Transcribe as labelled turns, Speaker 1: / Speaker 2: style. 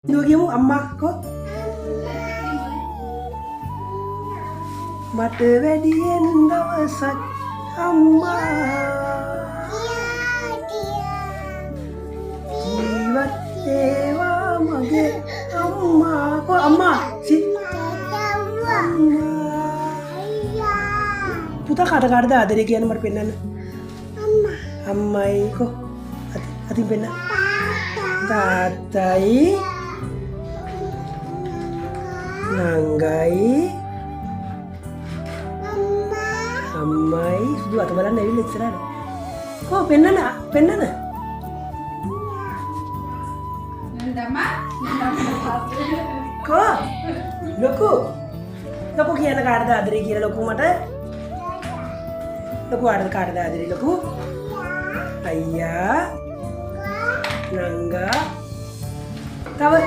Speaker 1: Dugimu amma kok mata wedien dawsak amma jiwat dewa mage amma kok amma si amma පුතා කාටද ආදරේ කියන්නේ මට පෙන්නන්න අම්මයි කෝ අතින් පෙන්න තාත්තයි නංගයි අම්මයි සුදු අත බලන්න ඇවිල්ලා ඉස්සරහට කෝ පෙන්නන කෝ ලොකු කියන කාටද ආදරේ කියලා ලොකු මට ලොකු කාටද ආදරේ ලොකු අයියා නංගා තව